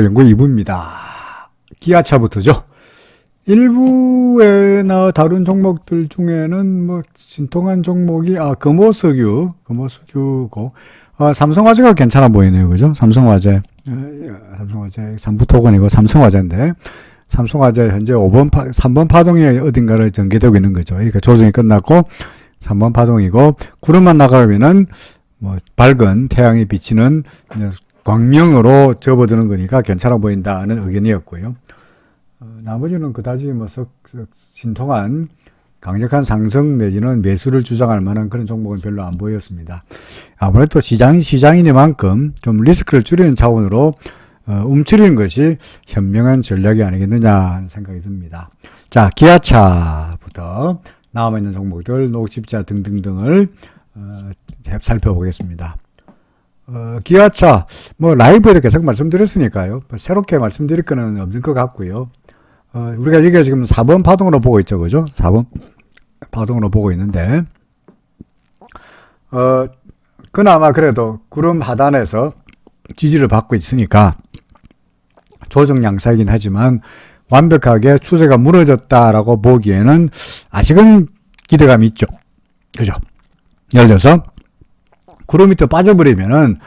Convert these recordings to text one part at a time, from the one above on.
연구 2부입니다. 기아차부터죠. 일부에 다룬 종목들 중에는 뭐 신통한 종목이 금호석유고 삼성화재가 괜찮아 보이네요, 그죠? 삼성화재 3부토건이고 삼성화재인데 삼성화재 현재 3번 파동이 어딘가를 전개되고 있는 거죠. 그러니까 조정이 끝났고 3번 파동이고 구름만 나가면은 뭐 밝은 태양이 비치는 광명으로 접어드는 거니까 괜찮아 보인다는 의견이었고요. 나머지는 그다지 뭐 신통한 강력한 상승 내지는 매수를 주장할 만한 그런 종목은 별로 안 보였습니다. 아무래도 시장이니만큼 좀 리스크를 줄이는 차원으로 움츠리는 것이 현명한 전략이 아니겠느냐 하는 생각이 듭니다. 자, 기아차부터 남아있는 종목들, 녹십자 등등등을 살펴보겠습니다. 기아차, 라이브에도 계속 말씀드렸으니까요. 새롭게 말씀드릴 거는 없는 것 같고요. 우리가 여기가 지금 4번 파동으로 보고 있죠, 그죠? 4번 파동으로 보고 있는데, 그나마 그래도 구름 하단에서 지지를 받고 있으니까 조정 양사이긴 하지만 완벽하게 추세가 무너졌다라고 보기에는 아직은 기대감이 있죠. 그죠? 예를 들어서, 구름 밑에 빠져버리면은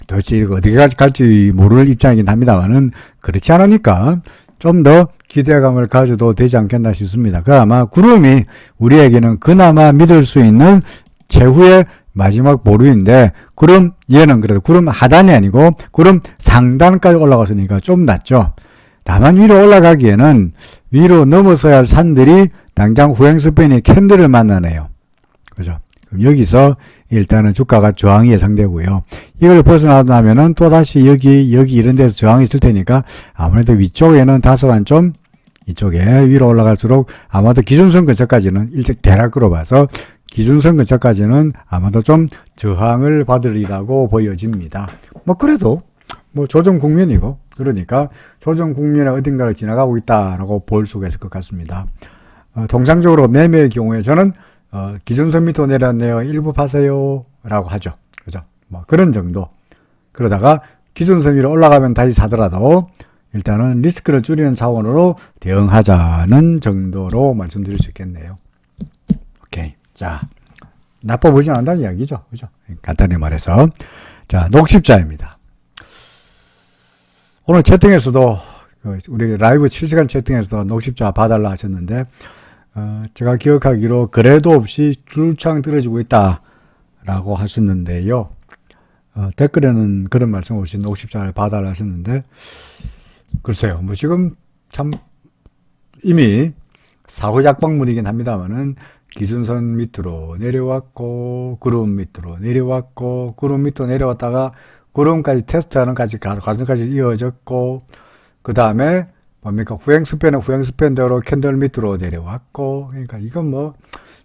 도대체 이거 어디까지 갈지 모를 입장이긴 합니다만은 그렇지 않으니까 좀 더 기대감을 가져도 되지 않겠나 싶습니다. 그나마 구름이 우리에게는 그나마 믿을 수 있는 최후의 마지막 보루인데 얘는 그래도 구름 하단이 아니고 구름 상단까지 올라갔으니까 좀 낫죠. 다만 위로 올라가기에는 위로 넘어서야 할 산들이 당장 후행스팬이 캔들을 만나네요. 그죠? 그럼 여기서 일단은 주가가 저항이 예상되고요. 이걸 벗어나면은 또다시 여기 이런 데서 저항이 있을 테니까 아무래도 위쪽에는 다소간 좀 이쪽에 위로 올라갈수록 아마도 기준선 근처까지는 대략으로 봐서 기준선 근처까지는 아마도 좀 저항을 받으리라고 보여집니다. 그래도 조정 국면이고 그러니까 조정 국면에 어딘가를 지나가고 있다라고 볼 수가 있을 것 같습니다. 통상적으로 매매의 경우에 저는 기준선 밑으로 내렸네요. 일부 파세요. 라고 하죠. 그죠? 그런 정도. 그러다가 기준선 위로 올라가면 다시 사더라도 일단은 리스크를 줄이는 차원으로 대응하자는 정도로 말씀드릴 수 있겠네요. 오케이. 자, 나빠보지 않는다는 이야기죠. 그죠? 간단히 말해서. 자, 녹십자입니다. 오늘 채팅에서도, 우리 라이브 실시간 채팅에서도 녹십자 봐달라 하셨는데, 제가 기억하기로 그래도 없이 줄창 떨어지고 있다라고 하셨는데요. 댓글에는 그런 말씀 없이 녹십자를 봐달라 하셨는데, 글쎄요, 지금 참 이미 사후작박물이긴 합니다만은 기준선 밑으로 내려왔고, 구름 밑으로 내려왔고, 구름 밑으로 내려왔다가 구름까지 테스트하는 과정까지 이어졌고, 그 다음에 뭡니까? 후행스팬은 후행스팬대로 캔들 밑으로 내려왔고, 그러니까 이건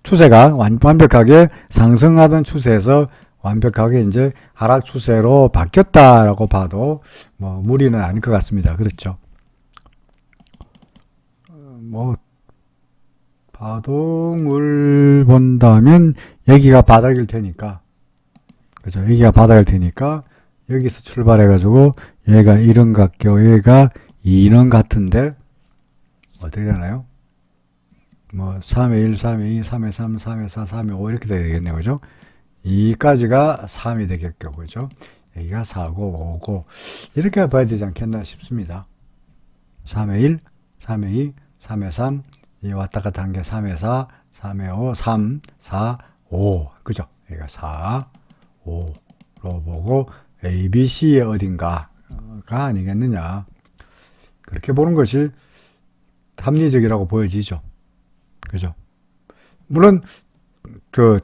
추세가 완벽하게 상승하던 추세에서 완벽하게 이제 하락 추세로 바뀌었다라고 봐도 무리는 아닐 것 같습니다. 그렇죠? 파동을 본다면 여기가 바닥일 테니까, 그죠? 여기가 바닥일 테니까 여기서 출발해가지고 얘가 1원 같고 얘가 2원 같은데 어떻게 되나요? 3의 1, 3의 2, 3의 3, 3의 4, 3의 5 이렇게 되겠네요. 그죠? 2까지가 3이 되겠고, 그죠? 여기가 4고 5고 이렇게 봐야 되지 않겠나 싶습니다. 3의 1, 3의 2, 3의 3, 이 왔다 갔다 한 게 3의 4, 3의 5, 3, 4, 5. 그죠? 여기가 4, 5로 보고 A, B, C의 어딘가가 아니겠느냐. 그렇게 보는 것이 합리적이라고 보여지죠. 그죠? 물론,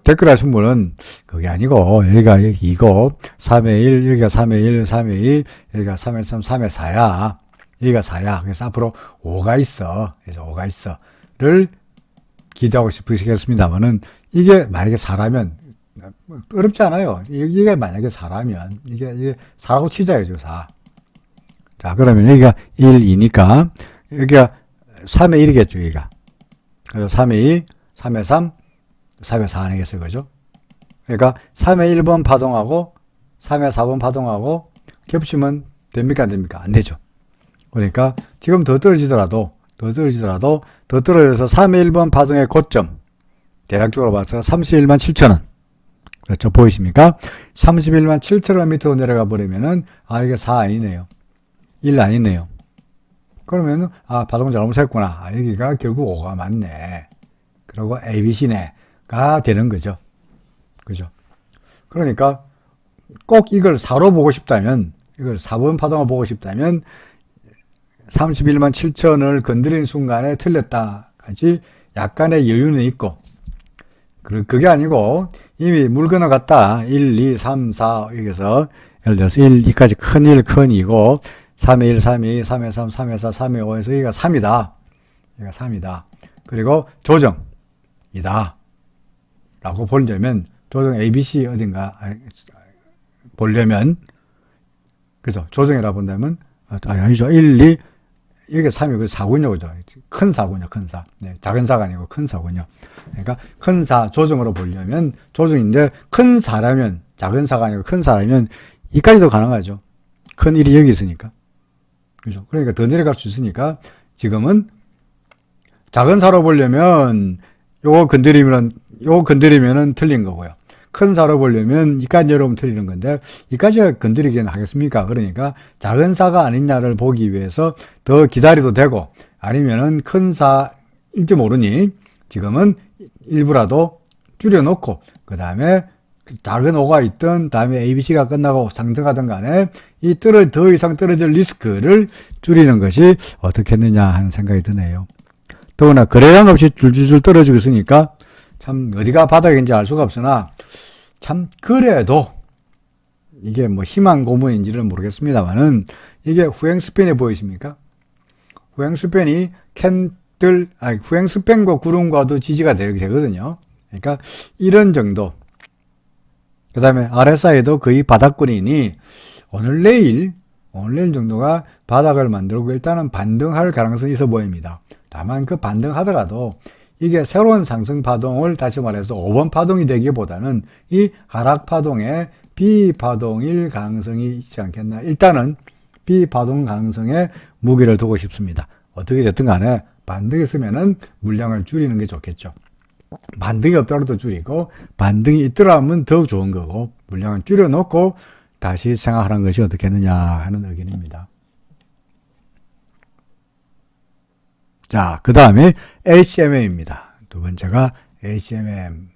댓글 하신 분은 그게 아니고, 여기가 이거, 3의 1, 여기가 3의 1, 3의 2, 여기가 3의 3, 3의 4야. 여기가 4야. 그래서 앞으로 5가 있어. 그래서 5가 있어. 를 기대하고 싶으시겠습니다만은, 이게 만약에 4라면, 어렵지 않아요. 이게 만약에 4라면, 이게 4라고 치자야죠, 4. 자, 그러면 여기가 1, 2니까, 여기가 3의 1이겠죠, 여기가. 그래서 3의 2, 3의 3, 3의 4 아니겠어요, 그죠? 그러니까 3의 1번 파동하고 3의 4번 파동하고 겹치면 됩니까, 안 됩니까? 안 되죠. 그러니까 지금 더 떨어져서 3의 1번 파동의 고점, 대략적으로 봐서 31만 7천원. 그렇죠. 보이십니까? 31만 7천원 밑으로 내려가 버리면은, 이게 4 아니네요. 1 아니네요. 그러면은, 파동 잘못했구나. 여기가 결국 5가 맞네. 그리고 ABC네가 되는 거죠. 그죠? 그러니까 꼭 이걸 4로 보고 싶다면, 이걸 4번 파동을 보고 싶다면, 31만 7천을 건드린 순간에 틀렸다까지 약간의 여유는 있고, 그게 아니고 이미 물 건너갔다. 1, 2, 3, 4 여기서 예를 들어서 1, 2까지 큰 1, 큰 2고 3의 1, 3의 2, 3의 3, 3의 4, 3의 5에서 여기가 3이다. 여기가 3이다. 그리고 조정이다. 라고 보려면 조정 ABC 어딘가 보려면 그죠? 조정이라 본다면 아니죠. 1, 2 이게 3이고 4군요. 그죠? 큰 4군요. 큰 4. 네, 작은 4가 아니고 큰 4군요. 그러니까 큰 4 조정으로 보려면 조정인데 큰 4라면 작은 4가 아니고 큰 4라면 이까지도 가능하죠. 큰 1이 여기 있으니까. 그죠? 그러니까 더 내려갈 수 있으니까 지금은 작은 4로 보려면 요거 건드리면은 틀린 거고요. 큰 4로 보려면 이까지 내려오면 틀리는 건데 이까지가 건드리기는 하겠습니까? 그러니까 작은 4가 아니냐를 보기 위해서 더 기다려도 되고 아니면은 큰 4일지 모르니 지금은 일부라도 줄여놓고 그 다음에 작은 5가 있든 다음에 ABC가 끝나고 상승하든 간에 이 더 이상 떨어질 리스크를 줄이는 것이 어떻겠느냐 하는 생각이 드네요. 더구나 거래량 없이 줄줄줄 떨어지고 있으니까 참 어디가 바닥인지 알 수가 없으나 참 그래도 이게 뭐 희망 고문인지는 모르겠습니다만은 이게 후행 스팬이 보이십니까? 후행 스팬이 후행 스팬과 구름과도 지지가 되거든요. 그러니까 이런 정도. 그 다음에 RSI도 거의 바닥권이니 오늘 내일 정도가 바닥을 만들고 일단은 반등할 가능성이 있어 보입니다. 다만 그 반등하더라도 이게 새로운 상승 파동을 다시 말해서 5번 파동이 되기보다는 이 하락 파동의 비파동일 가능성이 있지 않겠나. 일단은 비파동 가능성에 무게를 두고 싶습니다. 어떻게 됐든 간에 반등이 있으면은 물량을 줄이는 게 좋겠죠. 반등이 없더라도 줄이고 반등이 있더라면 더 좋은 거고 물량을 줄여놓고 다시 생각하는 것이 어떻겠느냐 하는 의견입니다. 자, 그 다음에 HMM입니다. 두 번째가 HMM.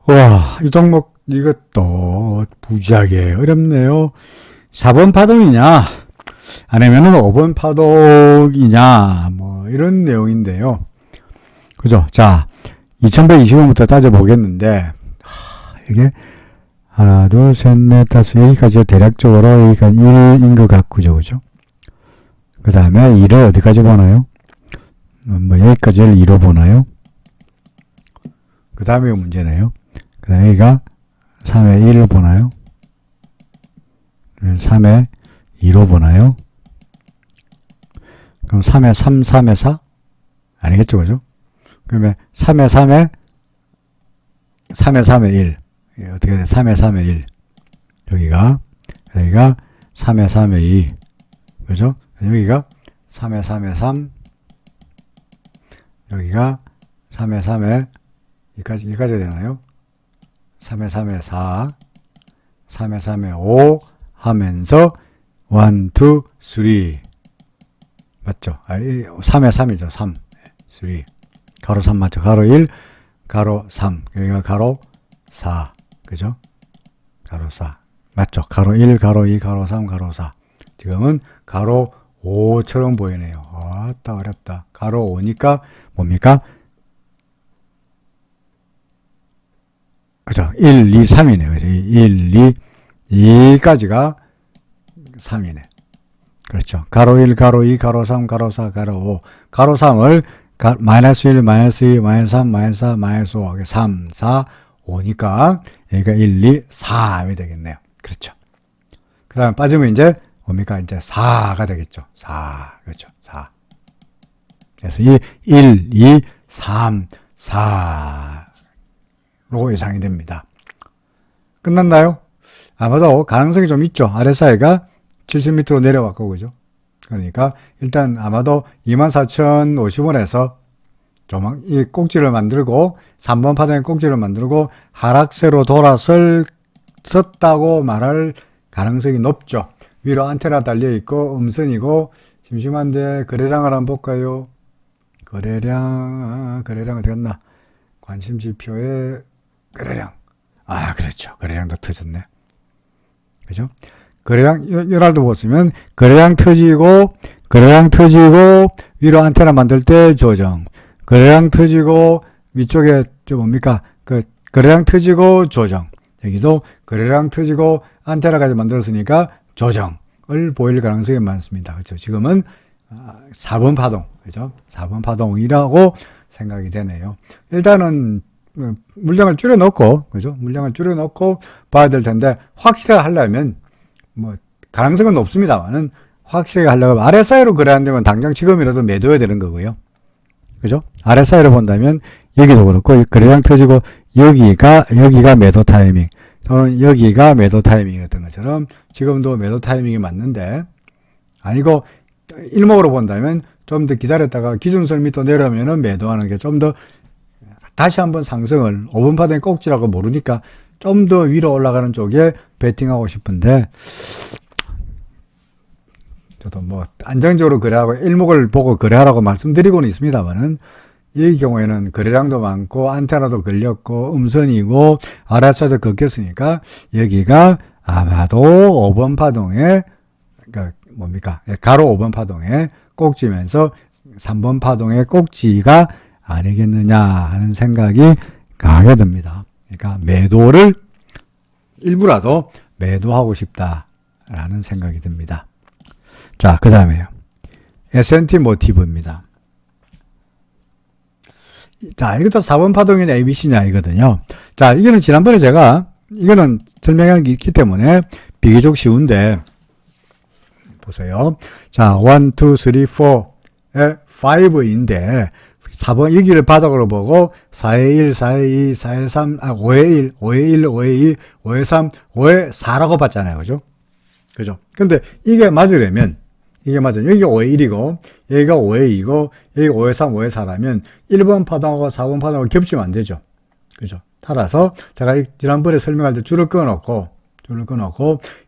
와, 이 종목 이것도 부지하게 어렵네요. 4번 파동이냐 아니면은 5번 파동이냐 뭐 이런 내용인데요. 그죠? 자, 2120원부터 따져보겠는데 이게 하나, 둘, 셋, 넷, 다섯 여기까지 대략적으로 여기가 1인 것 같고죠. 그죠? 그 다음에 2를 어디까지 보나요? 뭐 여기까지를 2로 보나요? 그 다음에 문제네요. 그 다음에 여기가 3에 1을 보나요? 3에 2로 보나요? 그럼 3에 3, 3에 4? 아니겠죠, 그죠? 그러면 3에 3에 3에 1. 어떻게 돼? 3에 3에 1. 여기가 3에 3에 2. 그죠? 여기가 3에 3에 3. 여기가 3에 3에 여기까지 되나요? 3에 3에 4. 3에 3에 5 하면서 1, 2, 3. 맞죠? 3에 3이죠. 3. 3. 가로 3 맞죠? 가로 1, 가로 3. 여기가 가로 4. 그죠? 가로 4. 맞죠? 가로 1, 가로 2, 가로 3, 가로 4. 지금은 가로 5처럼 보이네요. 아따, 어렵다. 가로 5니까 뭡니까? 그죠? 1, 2, 3이네요. 그죠? 1, 2, 2까지가 3이네. 그렇죠. 가로 1, 가로 2, 가로 3, 가로 4, 가로 5. 가로 3을 마이너스 1, 마이너스 2, 마이너스 3, 마이너스 4, 마이너스 5. 3, 4, 5니까 여기가 1, 2, 3이 되겠네요. 그렇죠. 그 다음에 빠지면 이제 뭡니까? 이제 4가 되겠죠. 4. 그렇죠. 4. 그래서 이 1, 2, 3, 4로 예상이 됩니다. 끝났나요? 아마도 가능성이 좀 있죠. RSI가 70m로 내려왔고, 그죠? 그러니까 일단 아마도 24,050원에서 이 꼭지를 만들고 3번 파동의 꼭지를 만들고 하락세로 돌아섰다고 말할 가능성이 높죠. 위로 안테나 달려있고 음선이고 심심한데 거래량을 한번 볼까요? 거래량 어디 갔나? 관심지표에 거래량. 아, 그렇죠. 거래량도 터졌네. 그죠? 거래량, 요날도 보시면 거래량 터지고 위로 안테나 만들 때 조정. 거래량 터지고 위쪽에 뭡니까? 거래량 터지고 조정. 여기도 거래량 터지고 안테나까지 만들었으니까 조정을 보일 가능성이 많습니다. 그렇죠? 지금은 4번 파동, 그죠? 4번 파동이라고 생각이 되네요. 일단은 물량을 줄여놓고, 그죠? 물량을 줄여놓고 봐야 될 텐데 확실하게 하려면 가능성은 높습니다만은 확실하게 하려면 RSI로 거래한다면 당장 지금이라도 매도해야 되는 거고요. 그죠? RSI로 본다면 여기도 그렇고 거래량 터지고 여기가 매도 타이밍 또는 여기가 매도 타이밍이었던 것처럼 지금도 매도 타이밍이 맞는데 아니고 일목으로 본다면 좀 더 기다렸다가 기준선 밑으로 내려오면 매도하는 게 좀 더 다시 한번 상승을 5분 파동의 꼭지라고 모르니까 좀 더 위로 올라가는 쪽에 베팅하고 싶은데 저도 안정적으로 거래하고 일목을 보고 거래하라고 말씀드리고는 있습니다만은 이 경우에는 거래량도 많고 안테나도 걸렸고 음선이고 RSI도 꺾였으니까 여기가 아마도 5번 파동의 가로 5번 파동의 꼭지면서 3번 파동의 꼭지가 아니겠느냐 하는 생각이 강하게 듭니다. 그러니까 매도를 일부라도 매도하고 싶다라는 생각이 듭니다. 자, 그 다음에요. S&T 모티브입니다. 자, 이것도 4번 파동이냐 ABC냐 이거든요. 자, 이거는 지난번에 이거는 설명한 게 있기 때문에 비교적 쉬운데, 보세요. 자, 1, 2, 3, 4에 5인데, 4번 여기를 바닥으로 보고 4의 1, 4의 2, 4의 3, 5의 1, 5의 1, 5의 2, 5의 3, 5의 4라고 봤잖아요. 그죠? 그죠? 근데 이게 맞으려면 여기가 5의 1이고 여기가 5의 2고 여기가 5의 3, 5의 4라면 1번 파동하고 4번 파동하고 겹치면 안 되죠. 그죠? 따라서 제가 지난번에 설명할 때 줄을 끊어놓고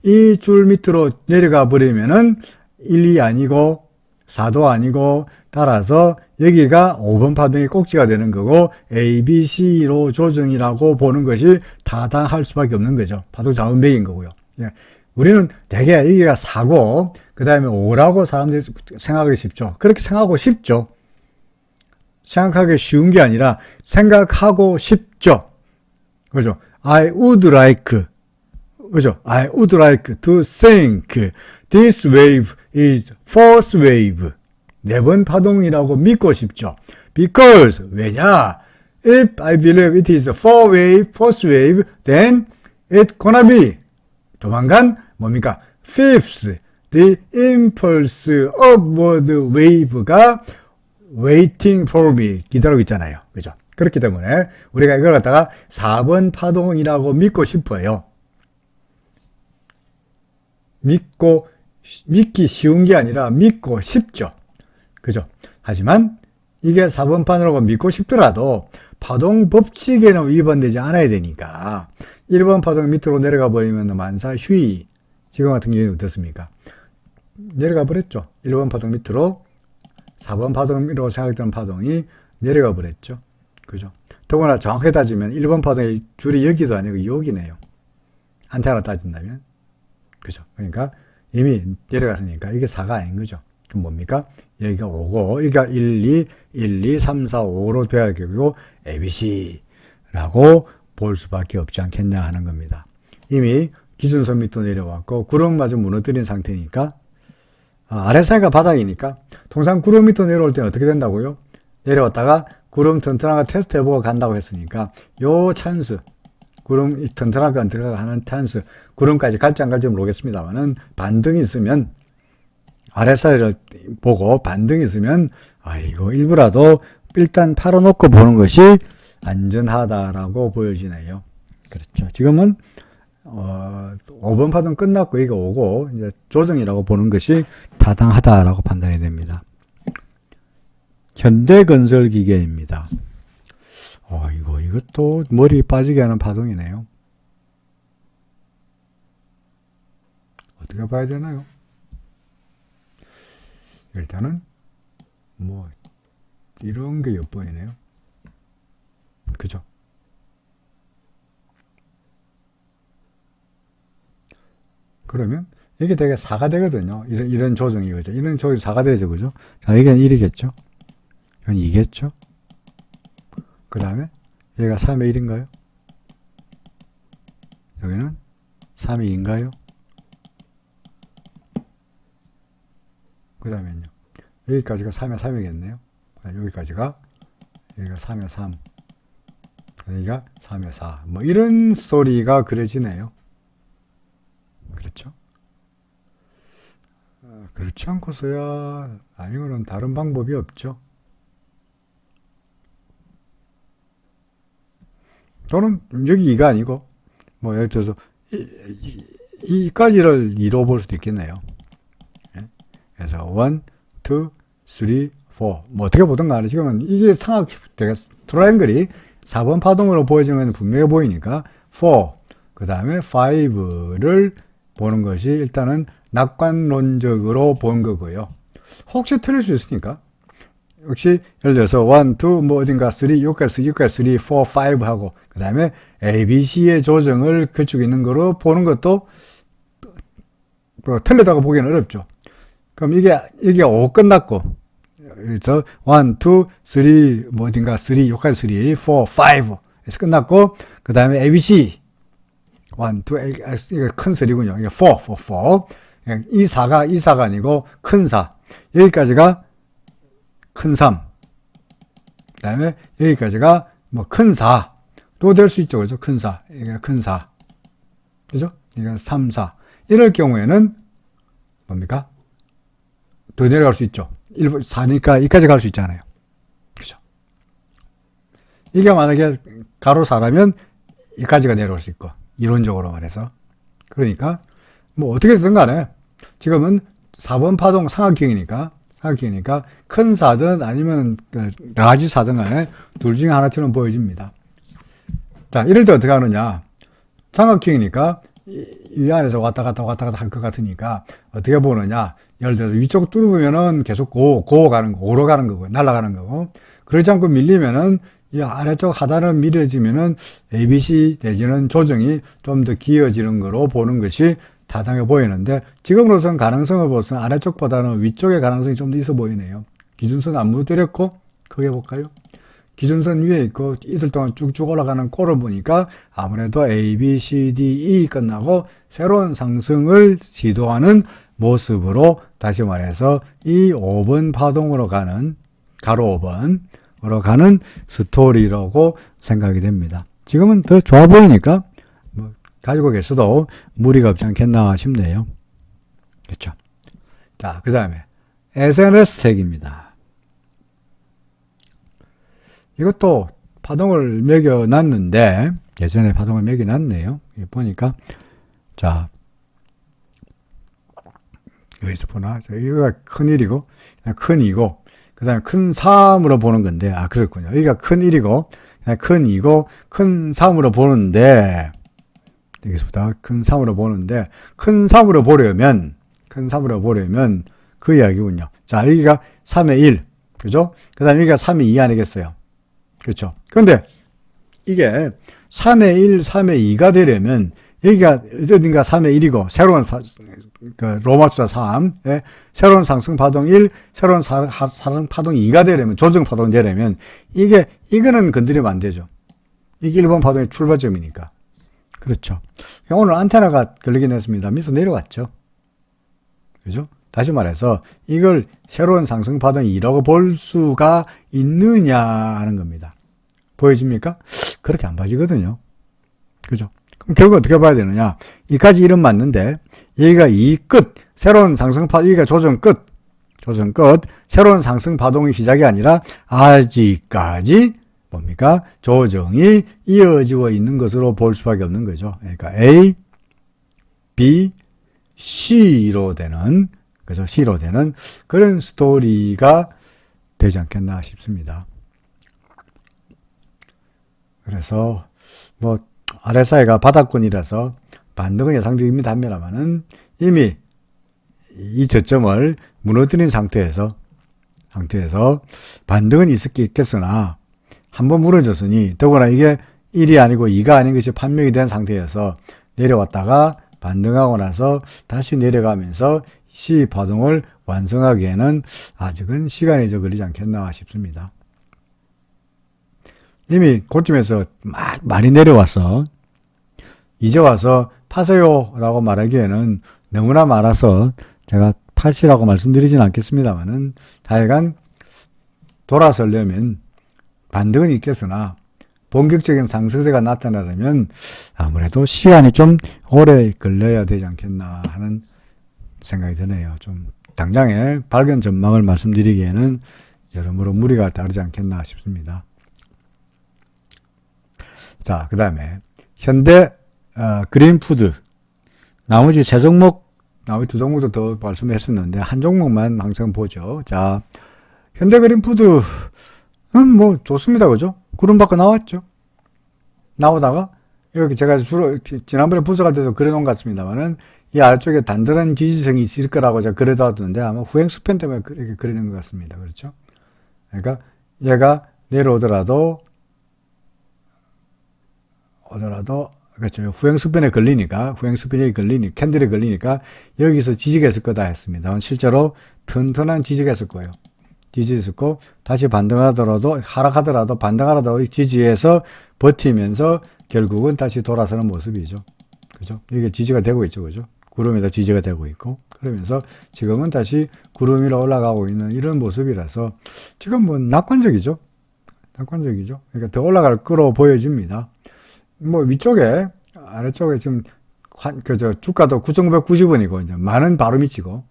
이 줄 밑으로 내려가 버리면은 1이 아니고 4도 아니고 따라서 여기가 5번 파동의 꼭지가 되는 거고 A, B, C로 조정이라고 보는 것이 타당할 수밖에 없는 거죠. 파동 잘못 매긴 거고요. 예. 우리는 대개 여기가 4고 그 다음에 5라고 사람들이 생각하기 쉽죠. 그렇게 생각하고 쉽죠. 생각하기 쉬운 게 아니라 생각하고 싶죠. 그죠? I would like, 그죠? I would like to think this wave is fourth wave. 4번 파동이라고 믿고 싶죠. Because, 왜냐? If I believe it is a fourth wave, then it gonna be. 조만간 뭡니까? Fifth, the impulse upward wave가 waiting for me. 기다리고 있잖아요. 그죠? 그렇기 때문에 우리가 이걸 갖다가 4번 파동이라고 믿고 싶어요. 믿기 쉬운 게 아니라 믿고 싶죠. 그죠? 하지만 이게 4번 판이라고 믿고 싶더라도 파동 법칙에는 위반되지 않아야 되니까 1번 파동 밑으로 내려가 버리면 만사 휴이. 지금 같은 경우는 어떻습니까? 내려가 버렸죠. 1번 파동 밑으로 4번 파동으로 생각되는 파동이 내려가 버렸죠. 그죠? 더구나 정확하게 따지면 1번 파동의 줄이 여기도 아니고 여기네요. 안테나 따진다면. 그죠? 그러니까 이미 내려갔으니까 이게 4가 아닌 거죠. 그럼 뭡니까? 여기가 5고, 여기가 1, 2, 3, 4, 5로 돼야 되고, ABC라고 볼 수밖에 없지 않겠냐 하는 겁니다. 이미 기준선 밑도 내려왔고, 구름마저 무너뜨린 상태니까, RSI가 바닥이니까, 통상 구름 밑도 내려올 때는 어떻게 된다고요? 내려왔다가 구름 튼튼한가 테스트 해보고 간다고 했으니까, 요 찬스, 구름 튼튼하게 안 들어가 하는 찬스, 구름까지 갈지 안 갈지 모르겠습니다만은, 반등이 있으면, RSI를 보고 반등이 있으면, 이거 일부라도 일단 팔아놓고 보는 것이 안전하다라고 보여지네요. 그렇죠. 지금은 5번 파동 끝났고 이게 오고 이제 조정이라고 보는 것이 타당하다라고 판단이 됩니다. 현대건설기계입니다. 이것도 머리 빠지게 하는 파동이네요. 어떻게 봐야 되나요? 일단은 이런 게 엿보이네요. 그죠? 그러면 이게 되게 4가 되거든요. 이런 조정이 그죠? 이런 조정이 4가 되죠. 그죠? 자, 이게 1이겠죠? 이건 2겠죠? 그 다음에 얘가 3의 1인가요? 여기는 3의 2인가요? 그 다음에요. 여기까지가 3의 3이겠네요. 여기가 3의 3. 여기가 3의 4. 이런 스토리가 그려지네요. 그렇죠? 그렇지 않고서야, 아니면은 다른 방법이 없죠. 또는 여기 2가 아니고, 예를 들어서, 이까지를 2로 볼 수도 있겠네요. 그래서 1, 2, 3, 4. 어떻게 보든 간에 지금은 이게 되게 트라이앵글이 4번 파동으로 보여지는 건 분명해 보이니까 4, 그 다음에 5를 보는 것이 일단은 낙관론적으로 본 거고요. 혹시 틀릴 수 있으니까 역시 예를 들어서 1, 2, 어딘가 3, 여기까지 3, 4, 5 하고 그 다음에 ABC의 조정을 그치고 있는 거로 보는 것도 틀리다고 보기는 어렵죠. 그럼 이게 5 끝났고 그래서 1, 2, 3, 어딘가 3, 여기까지 3, 4, 5 에서 끝났고 그 다음에 ABC 1, 2, 이거 큰 3군요. 이게 4. 이 4가 아니고 큰 4. 여기까지가 큰 3. 그 다음에 여기까지가 큰 4도 될 수 있죠. 그죠? 큰 4. 이게 큰 4. 그죠? 이게 3, 4. 이럴 경우에는 뭡니까? 더 내려갈 수 있죠. 4니까 여기까지 갈 수 있잖아요. 그죠? 이게 만약에 가로 4라면 여기까지가 내려올 수 있고. 이론적으로 말해서. 그러니까, 어떻게 되든 간에, 지금은 4번 파동 삼각형이니까 큰 4든 아니면 라지 4든 간에 둘 중에 하나처럼 보여집니다. 자, 이럴 때 어떻게 하느냐. 삼각형이니까 이 안에서 왔다 갔다 할 것 같으니까 어떻게 보느냐. 예를 들어서 위쪽 뚫으면은 계속 오로 가는 거고, 날아가는 거고, 그렇지 않고 밀리면은 이 아래쪽 하단을 밀어지면은 ABC 내지는 조정이 좀 더 기어지는 거로 보는 것이 타당해 보이는데 지금으로서는 가능성을 보서는 아래쪽보다는 위쪽의 가능성이 좀 더 있어 보이네요. 기준선 안 무너뜨렸고 크게 볼까요? 기준선 위에 있고 이틀 동안 쭉쭉 올라가는 꼴을 보니까 아무래도 A, B, C, D, E 끝나고 새로운 상승을 시도하는 모습으로 다시 말해서 이 5번 파동으로 가는 가로 5번으로 가는 스토리라고 생각이 됩니다. 지금은 더 좋아 보이니까 가지고 계셔도 무리가 없지 않겠나 싶네요. 그렇죠? 자, 그 다음에 SNS 택입니다. 이것도 파동을 매겨놨는데 예전에 파동을 매겨놨네요. 보니까 자 여기서 보나? 이거가 큰일이고 큰 2고 그 다음에 큰 3으로 보는 건데 그렇군요. 여기가 큰 1이고 큰 2고 큰 3으로 보는데 여기서부터 큰 3으로 보는데 큰 3으로 보려면 그 이야기군요. 자, 여기가 3의 1 그죠? 그 다음에 여기가 3의 2 아니겠어요? 그렇죠? 그런데 이게 3의 1, 3의 2가 되려면 여기가 어딘가 3의 1이고 새로운 로마 숫자 3 새로운 상승 파동 1 새로운 상승 파동 2가 되려면 조정 파동이 되려면 이거는 건드리면 안 되죠. 이게 1번 파동의 출발점이니까. 그렇죠. 오늘 안테나가 걸리긴 했습니다. 밑으로 내려왔죠. 그죠? 다시 말해서 이걸 새로운 상승 파동 2라고 볼 수가 있느냐 하는 겁니다. 보여집니까? 그렇게 안 봐지거든요. 그죠? 그럼 결국 어떻게 봐야 되느냐? 이까지 이름 맞는데 여기가 이 끝, 새로운 상승 파동, 여기가 조정 끝, 새로운 상승 파동의 시작이 아니라 아직까지 뭡니까? 조정이 이어지고 있는 것으로 볼 수밖에 없는 거죠. 그러니까 A, B, C로 되는, 그죠? C로 되는 그런 스토리가 되지 않겠나 싶습니다. 그래서, 뭐, RSI가 바닥권이라서 반등은 예상적입니다 합니다만은 이미 이 저점을 무너뜨린 상태에서 반등은 있겠으나 한번 무너졌으니 더구나 이게 1이 아니고 2가 아닌 것이 판명이 된 상태에서 내려왔다가 반등하고 나서 다시 내려가면서 C 파동을 완성하기에는 아직은 시간이 좀 걸리지 않겠나 싶습니다. 이미 고점에서 많이 내려와서 이제 와서 파세요 라고 말하기에는 너무나 많아서 제가 파시라고 말씀드리진 않겠습니다만은 하여간 돌아서려면 반등은 있겠으나 본격적인 상승세가 나타나려면 아무래도 시간이 좀 오래 걸려야 되지 않겠나 하는 생각이 드네요. 좀 당장에 밝은 전망을 말씀드리기에는 여러모로 무리가 따르지 않겠나 싶습니다. 자, 그 다음에 현대 그린푸드, 나머지 세 종목, 나머지 두 종목도 더 말씀했었는데 한 종목만 항상 보죠. 자, 현대 그린푸드는 뭐 좋습니다, 그죠? 구름 밖에 나왔죠. 나오다가 여기 제가 주로 지난번에 분석할 때도 그려놓은 것 같습니다만은 이 아래쪽에 단단한 지지성이 있을 거라고 제가 그려뒀는데 아마 후행 스팬 때문에 이렇게 그리는 것 같습니다. 그렇죠? 그러니까 얘가 내려오더라도 그렇죠. 후행 스팬에 걸리니까, 캔들에 걸리니까 여기서 지지가 있을 거다 했습니다. 실제로 튼튼한 지지가 있을 거예요. 지지 있었고, 다시 반등하더라도, 하락하더라도, 반등하더라도 지지에서 버티면서 결국은 다시 돌아서는 모습이죠. 그죠? 이게 지지가 되고 있죠. 그죠? 구름에다 지지가 되고 있고, 그러면서 지금은 다시 구름 위로 올라가고 있는 이런 모습이라서 지금 뭐 낙관적이죠. 그러니까 더 올라갈 거로 보여집니다. 뭐 위쪽에 아래쪽에 지금 주가도 9,990원이고 이제 만원 바로 미치고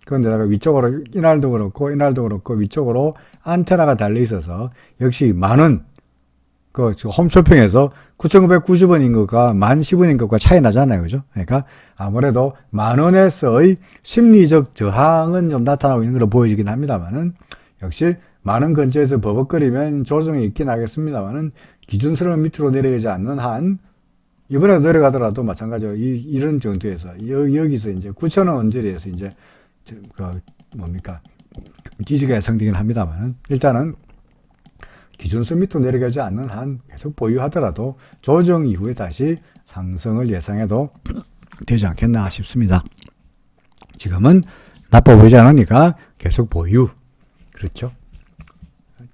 그런데다가 위쪽으로 이날도 그렇고 위쪽으로 안테나가 달려 있어서 역시 만원 그 홈쇼핑에서 9,990원인 것과 10,010원인 것과 차이 나잖아요. 그죠? 그러니까 아무래도 만원에서의 심리적 저항은 좀 나타나고 있는 걸로 보여지긴 합니다만은 역시 만원 근처에서 버벅거리면 조정이 있긴 하겠습니다만은 기준선을 밑으로 내려가지 않는 한 이번에도 내려가더라도 마찬가지로 이런 정도에서 여기서 이제 9,000원 언저리에서 이제 지지가 예상되긴 합니다만은 일단은 기준선 밑으로 내려가지 않는 한 계속 보유하더라도 조정 이후에 다시 상승을 예상해도 되지 않겠나 싶습니다. 지금은 나빠 보이지 않으니까 계속 보유. 그렇죠?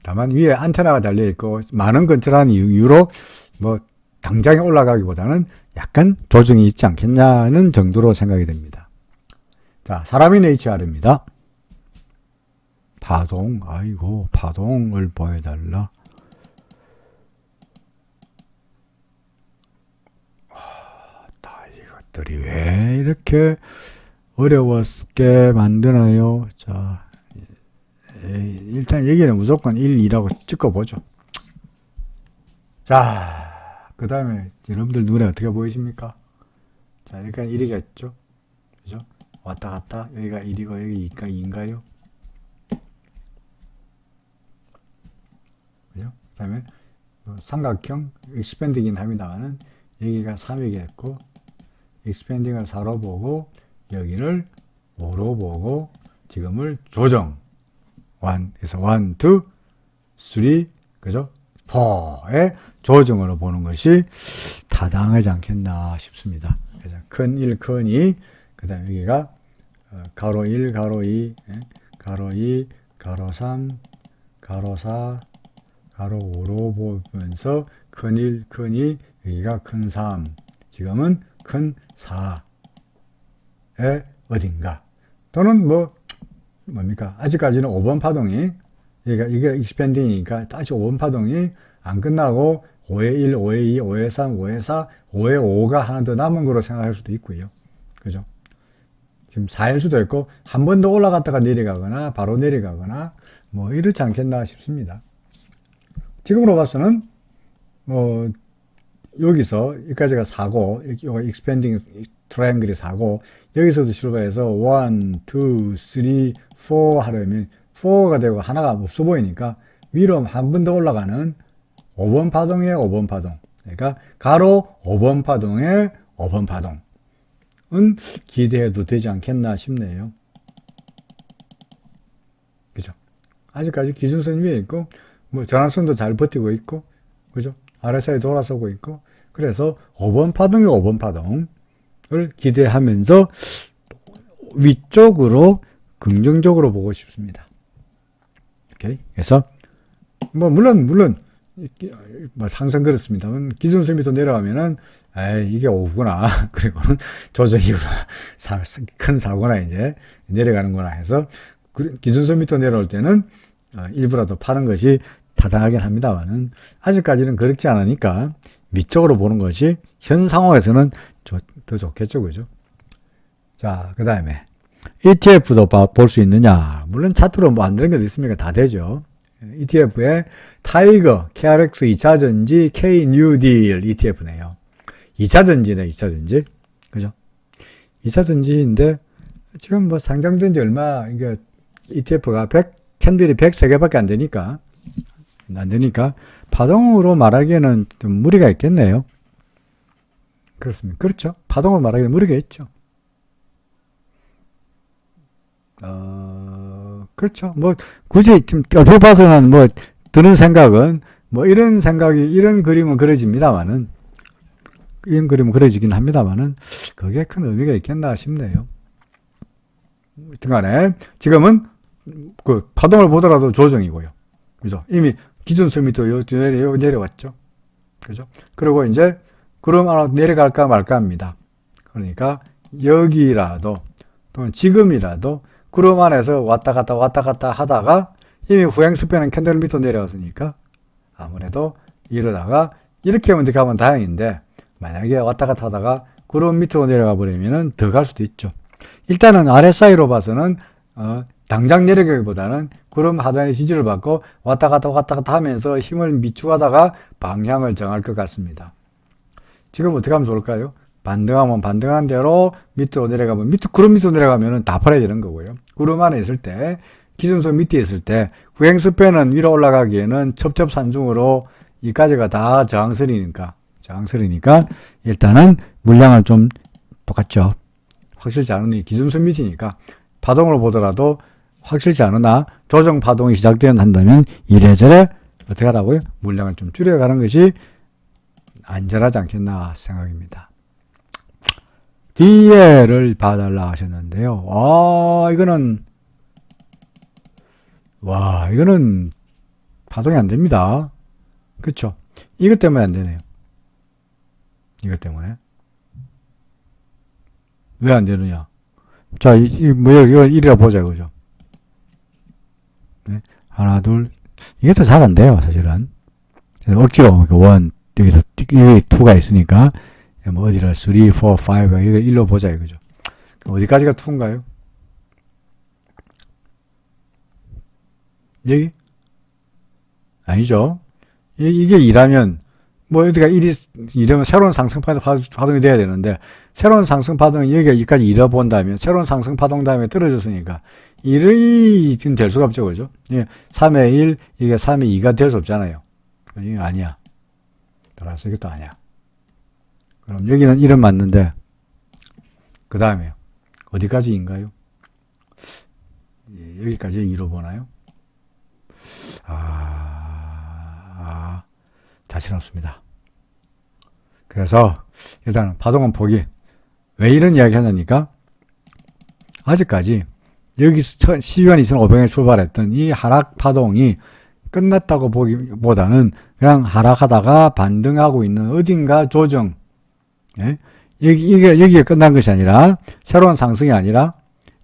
다만 위에 안테나가 달려있고 많은 근처라는 이유로 뭐 당장에 올라가기보다는 약간 조정이 있지 않겠냐는 정도로 생각이 됩니다. 자, 사람인 HR입니다. 파동을 보여달라. 이것들이 왜 이렇게 어려웠게 만드나요? 자, 일단 여기는 무조건 1, 2라고 찍어보죠. 자, 그 다음에 여러분들 눈에 어떻게 보이십니까? 자, 여기가 1이겠죠? 그죠? 왔다 갔다. 여기가 1이고 여기가 2인가요? 그죠? 그 다음에 삼각형 익스펜딩이긴 합니다만은 여기가 3이겠고 익스펜딩을 4로 보고 여기를 5로 보고 지금을 조정 1에서 1, 2, 3, 그죠? 4의 조정으로 보는 것이 타당하지 않겠나 싶습니다. 그래서 큰 1, 큰 2, 그 다음에 여기가 가로 1, 가로 2, 가로 2, 가로 3, 가로 4, 가로 5로 보면서 큰 1, 큰 2, 여기가 큰 3, 지금은 큰 4의 어딘가 또는 아직까지는 5번 파동이 이게 익스펜딩이니까 다시 5번 파동이 안 끝나고 5의 1, 5의 2, 5의 3, 5의 4, 5의 5가 하나 더 남은 거로 생각할 수도 있고요. 그죠? 지금 4일 수도 있고 한 번 더 올라갔다가 내려가거나 바로 내려가거나 뭐 이렇지 않겠나 싶습니다. 지금으로 봐서는 여기서 여기까지가 4고 여기가 익스펜딩 트라이앵글이 4고 여기서도 출발해서 1, 2, 3, 4 하려면 4가 되고 하나가 없어 보이니까 위로 한 번 더 올라가는 5번 파동의 5번 파동. 그러니까 가로 5번 파동의 5번 파동은 기대해도 되지 않겠나 싶네요. 그죠? 아직까지 기준선 위에 있고 뭐 전환선도 잘 버티고 있고 그죠? RSI 돌아서고 있고 그래서 5번 파동의 5번 파동을 기대하면서 위쪽으로 긍정적으로 보고 싶습니다. 오케이. 그래서 뭐 물론 뭐 항상 그렇습니다만 기준선 밑으로 내려가면은 에이 이게 오구나 그리고는 조정 이후로 큰 사고나 이제 내려가는구나 해서 기준선 밑으로 내려올 때는 일부라도 파는 것이 타당하긴 합니다만은 아직까지는 그렇지 않으니까 위쪽으로 보는 것이 현 상황에서는 더 좋겠죠, 그죠? 자, 그 다음에 ETF도 볼 수 있느냐? 물론 차트로 뭐 안 되는 것도 있습니까? 다 되죠. ETF에 타이거, KRX 2차전지, K뉴딜 ETF네요. 2차전지네, 2차전지. 그죠? 2차전지인데, 지금 뭐 상장된 지 얼마, 이게 ETF가 캔들이 103개밖에 안 되니까, 파동으로 말하기에는 좀 무리가 있겠네요. 그렇습니다. 그렇죠. 파동으로 말하기에는 무리가 있죠. 그렇죠. 뭐, 굳이 좀 얼핏 봐서는 뭐, 드는 생각은, 뭐, 이런 그림은 그려집니다만은, 이런 그림은 그려지긴 합니다만은, 그게 큰 의미가 있겠나 싶네요. 하여튼간에, 지금은, 그, 파동을 보더라도 조정이고요. 그죠? 이미 기준선 밑으로 내려왔죠. 그죠? 그리고 이제, 그럼 하나 내려갈까 말까 합니다. 그러니까, 여기라도, 또는 지금이라도, 구름 안에서 왔다 갔다 하다가 이미 후행스패는 캔들 밑으로 내려왔으니까 아무래도 이러다가 이렇게 먼저 가면 다행인데 만약에 왔다 갔다 하다가 구름 밑으로 내려가 버리면 더 갈 수도 있죠. 일단은 RSI로 봐서는 당장 내려가기보다는 구름 하단의 지지를 받고 왔다 갔다 하면서 힘을 미축하다가 방향을 정할 것 같습니다. 지금 어떻게 하면 좋을까요? 반등하면 반등한 대로 밑으로 내려가면 구름 밑으로 내려가면 다 팔아야 되는 거고요. 구름 안에 있을 때 기준선 밑에 있을 때 후행스팬은 위로 올라가기에는 첩첩산중으로 이까지가 다 저항선이니까 일단은 물량은 좀 똑같죠. 확실치 않으니 기준선 밑이니까 파동으로 보더라도 확실치 않으나 조정 파동이 시작된다면 이래저래 어떻게 하라고요? 물량을 좀 줄여가는 것이 안전하지 않겠나 생각입니다. DL을 봐달라 하셨는데요. 이거는 파동이 안 됩니다. 그쵸? 이것 때문에 안 되네요. 이것 때문에. 왜 안 되느냐? 자, 이거 1이라 보자, 그죠? 네. 하나, 둘. 이게 더 잘 안 돼요, 사실은. 억지로, 1, 여기서 2가 있으니까. 뭐 어디를 3, 4, 5 이걸 1로 보자 이거죠. 어디까지가 2인가요? 여기? 아니죠. 이게 2라면 뭐 어디가 1이면 새로운 상승 파동이 돼야 되는데 새로운 상승 파동이 여기가 여기까지 2라 본다면 새로운 상승 파동 다음에 떨어졌으니까 1이 될 수가 없죠. 그죠? 3의 1 이게 3의 2가 될 수 없잖아요. 이게 아니야. 따라서 이것도 아니야. 그럼 여기는 1은 맞는데 그 다음에요. 어디까지인가요? 여기까지 2로 보나요? 자신 없습니다. 그래서 일단 파동은 포기. 왜 이런 이야기 하냐니까 아직까지 여기 12만 2,500에 출발했던 이 하락 파동이 끝났다고 보기보다는 그냥 하락하다가 반등하고 있는 어딘가 조정. 예? 여기가 끝난 것이 아니라 새로운 상승이 아니라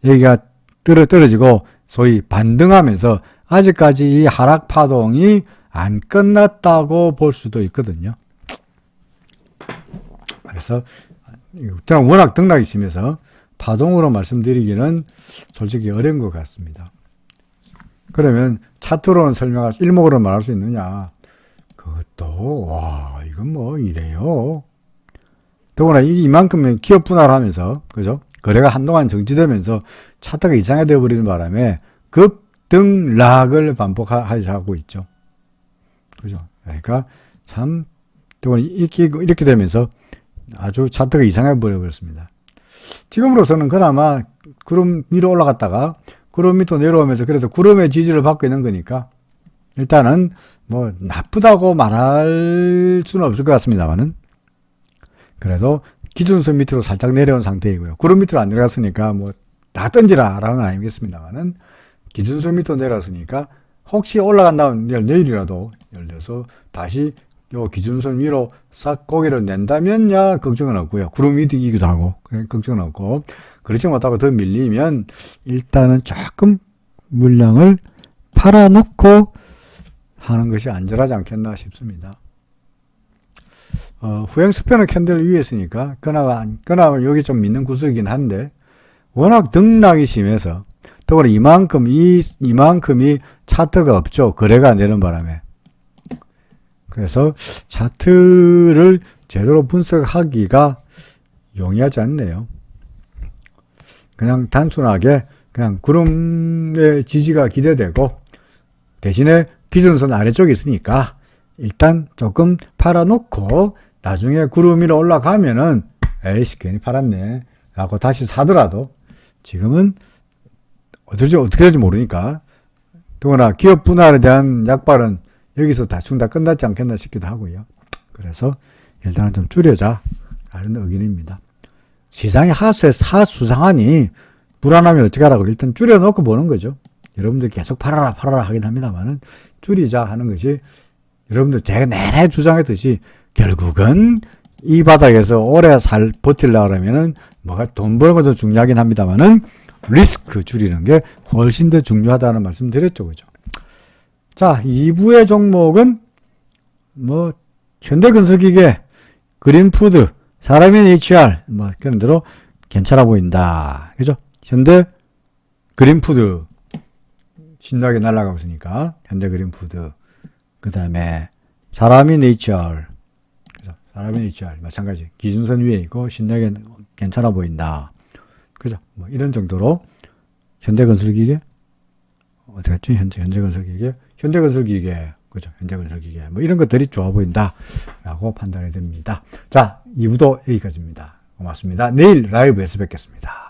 여기가 떨어지고 소위 반등하면서 아직까지 이 하락 파동이 안 끝났다고 볼 수도 있거든요. 그래서 저는 워낙 등락이 심해서 파동으로 말씀드리기는 솔직히 어려운 것 같습니다. 그러면 차트로는 설명할 수, 일목으로 말할 수 있느냐? 그것도 이건 뭐 이래요. 더구나 이만큼 기업 분할하면서, 그죠? 거래가 한동안 정지되면서 차트가 이상해져 버리는 바람에 급등락을 반복하고 있죠. 그죠? 그러니까 참, 더구나 이렇게 되면서 아주 차트가 이상해 버려버렸습니다. 지금으로서는 그나마 구름 위로 올라갔다가 구름 밑으로 내려오면서 그래도 구름의 지지를 받고 있는 거니까 일단은 뭐 나쁘다고 말할 수는 없을 것 같습니다만은 그래도 기준선 밑으로 살짝 내려온 상태이고요. 구름 밑으로 안 내려갔으니까 뭐 다 던지라 라는 건 아니겠습니다만은 기준선 밑으로 내려왔으니까 혹시 올라간다면 내일이라도 예를 들어서 다시 요 기준선 위로 싹 고개를 낸다면 야 걱정은 없고요. 구름 위이기도 하고 그래 걱정은 없고 그렇지 못하고 더 밀리면 일단은 조금 물량을 팔아놓고 하는 것이 안전하지 않겠나 싶습니다. 후행 스패너 캔들 위에 있으니까 그나마 여기 좀 믿는 구석이긴 한데 워낙 등락이 심해서 더구나 이만큼이 차트가 없죠. 거래가 안 되는 바람에. 그래서 차트를 제대로 분석하기가 용이하지 않네요. 그냥 단순하게 그냥 구름의 지지가 기대되고 대신에 기준선 아래쪽에 있으니까 일단 조금 팔아놓고 나중에 구름 위로 올라가면은 에이씨 괜히 팔았네 라고 다시 사더라도 지금은 어떻게 될지 모르니까 더구나 기업 분할에 대한 약발은 여기서 대충 다 끝났지 않겠나 싶기도 하고요. 그래서 일단은 좀 줄여자 라는 의견입니다. 시장이 하수상하니 불안하면 어떻게 하라고 일단 줄여놓고 보는 거죠. 여러분들 계속 팔아라 하긴 합니다만은 줄이자 하는 것이 여러분들 제가 내내 주장했듯이 결국은 이 바닥에서 오래 버틸려고 하면은 뭐가 돈 버는 것도 중요하긴 합니다만은 리스크 줄이는 게 훨씬 더 중요하다는 말씀 드렸죠. 그죠? 자, 2부의 종목은 뭐 현대건설기계, 그린푸드, 사람인 HR 뭐 그런 대로 괜찮아 보인다. 그죠? 현대 그린푸드 신나게 날아가고 있으니까 현대 그린푸드 그 다음에 사람인 HR 사람인 HR 마찬가지 기준선 위에 있고 신나게 괜찮아 보인다. 그죠? 뭐 이런 정도로 현대건설기계 어디 갔지? 현대건설기계 그죠? 현대건설기계 뭐 이런 것들이 좋아 보인다라고 판단이 됩니다. 자, 2부도 여기까지입니다. 고맙습니다. 내일 라이브에서 뵙겠습니다.